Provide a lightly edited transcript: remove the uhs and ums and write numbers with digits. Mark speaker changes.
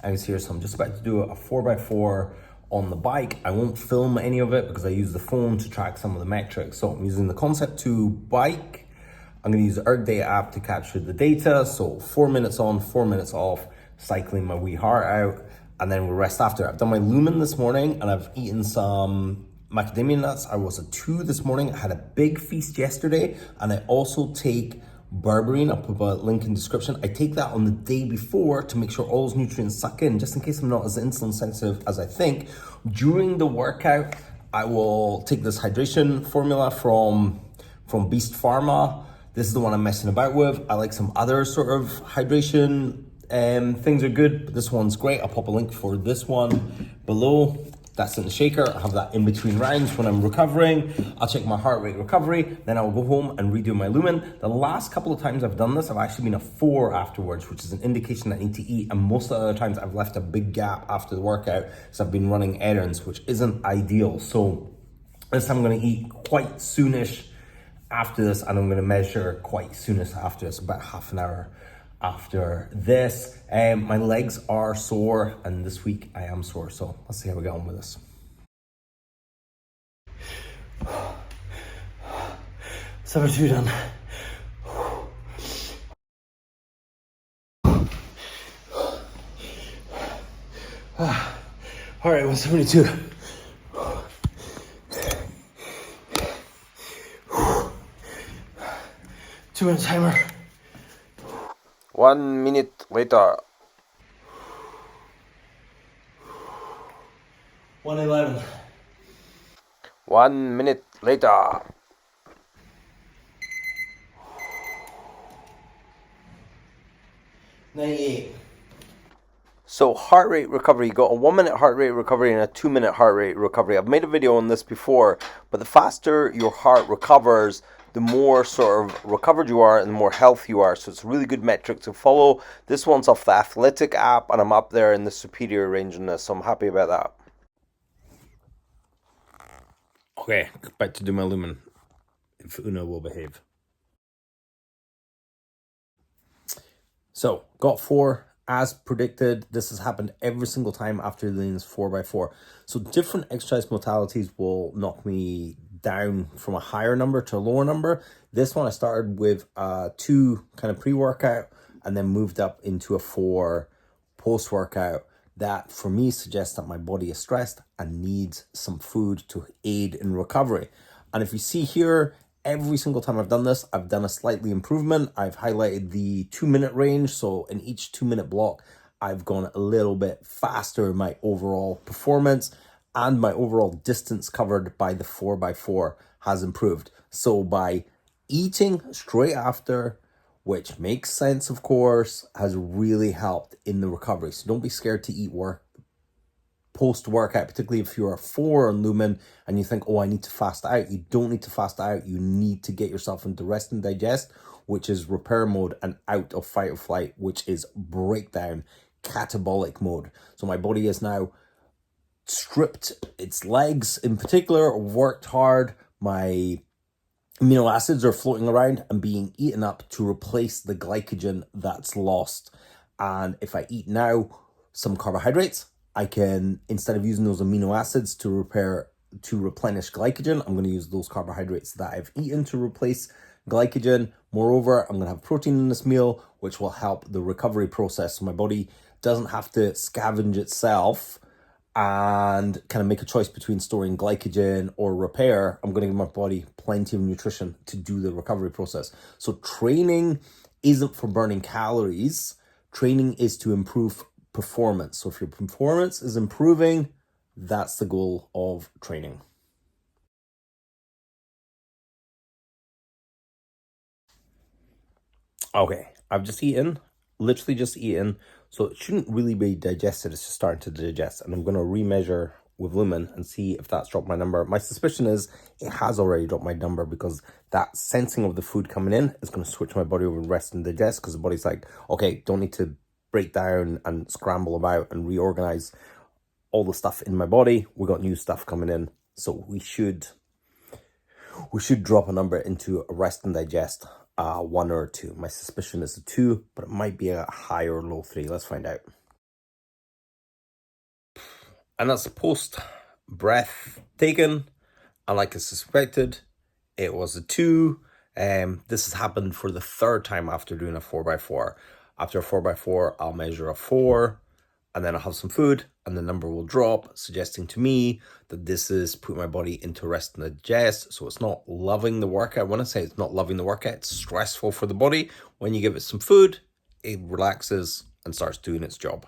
Speaker 1: As here, so I'm just about to do a 4x4 on the bike. I won't film any of it because I use the phone to track some of the metrics. So I'm using the Concept 2 bike. I'm going to use the ErgData app to capture the data. So 4 minutes on, 4 minutes off, cycling my wee heart out, and then we'll rest after. I've done my Lumen this morning and I've eaten some macadamia nuts. I was at 2 this morning. I had a big feast yesterday, and I also take berberine. I'll put a link in the description. I take that on the day before to make sure all those nutrients suck in, just in case I'm not as insulin sensitive as I think. During the workout, I will take this hydration formula from Beast Pharma. This is the one I'm messing about with. I like some other sort of hydration things are good, but this one's great. I'll pop a link for this one below. That's in the shaker. I have that in between rounds when I'm recovering. I'll check my heart rate recovery, then I'll go home and redo my Lumen. The last couple of times I've done this, I've actually been a 4 afterwards, which is an indication that I need to eat. And most of the other times I've left a big gap after the workout because I've been running errands, which isn't ideal. So this time I'm gonna eat quite soonish after this, and I'm gonna measure quite soonish after this, about half an hour after this. My legs are sore, and this week I am sore, so let's see how we get on with this. Number 2 done. All right, 172. 2-minute timer.
Speaker 2: 1 minute later.
Speaker 1: 111.
Speaker 2: 1 minute later.
Speaker 1: 98.
Speaker 2: So heart rate recovery, you got a 1 minute heart rate recovery and a 2 minute heart rate recovery. I've made a video on this before, but the faster your heart recovers, the more sort of recovered you are and the more healthy you are. So it's a really good metric to follow. This one's off the Athletic app, and I'm up there in the superior range on this, so I'm happy about that.
Speaker 1: Okay, back to do my Lumen, if Una will behave. So, got 4, as predicted. This has happened every single time after Lean's 4x4. So different exercise modalities will knock me down from a higher number to a lower number. This one I started with 2 kind of pre-workout and then moved up into a 4 post-workout. That for me suggests that my body is stressed and needs some food to aid in recovery. And if you see here, every single time I've done this, I've done a slightly improvement. I've highlighted the 2-minute range. So in each 2-minute block, I've gone a little bit faster in my overall performance, and my overall distance covered by the 4x4 has improved. So by eating straight after, which makes sense, of course, has really helped in the recovery. So don't be scared to eat post-workout, particularly if you're a 4 on Lumen and you think, oh, I need to fast out. You don't need to fast out. You need to get yourself into rest and digest, which is repair mode, and out of fight or flight, which is breakdown, catabolic mode. So my body is now stripped its legs in particular, worked hard. My amino acids are floating around and being eaten up to replace the glycogen that's lost. And if I eat now some carbohydrates, I can, instead of using those amino acids to replenish glycogen, I'm going to use those carbohydrates that I've eaten to replace glycogen. Moreover, I'm going to have protein in this meal, which will help the recovery process. So my body doesn't have to scavenge itself and kind of make a choice between storing glycogen or repair. I'm going to give my body plenty of nutrition to do the recovery process. So training isn't for burning calories. Training is to improve performance. So if your performance is improving, that's the goal of training. Okay, I've just eaten, literally just eaten. So it shouldn't really be digested. It's just starting to digest. And I'm going to remeasure with Lumen and see if that's dropped my number. My suspicion is it has already dropped my number, because that sensing of the food coming in is going to switch my body over and rest and digest, because the body's like, okay, don't need to break down and scramble about and reorganize all the stuff in my body. We got new stuff coming in. So we should drop a number into a rest and digest, 1 or 2. My suspicion is a 2, but it might be a high or low 3. Let's find out. And that's a post breath taken. And like I suspected, it was a 2. This has happened for the 3rd time after doing a 4x4. After a 4x4, I'll measure a 4, and then I'll have some food, and the number will drop, suggesting to me that this is putting my body into rest and digest. So it's not loving the workout. When I say it's not loving the workout, it's stressful for the body. When you give it some food, it relaxes and starts doing its job.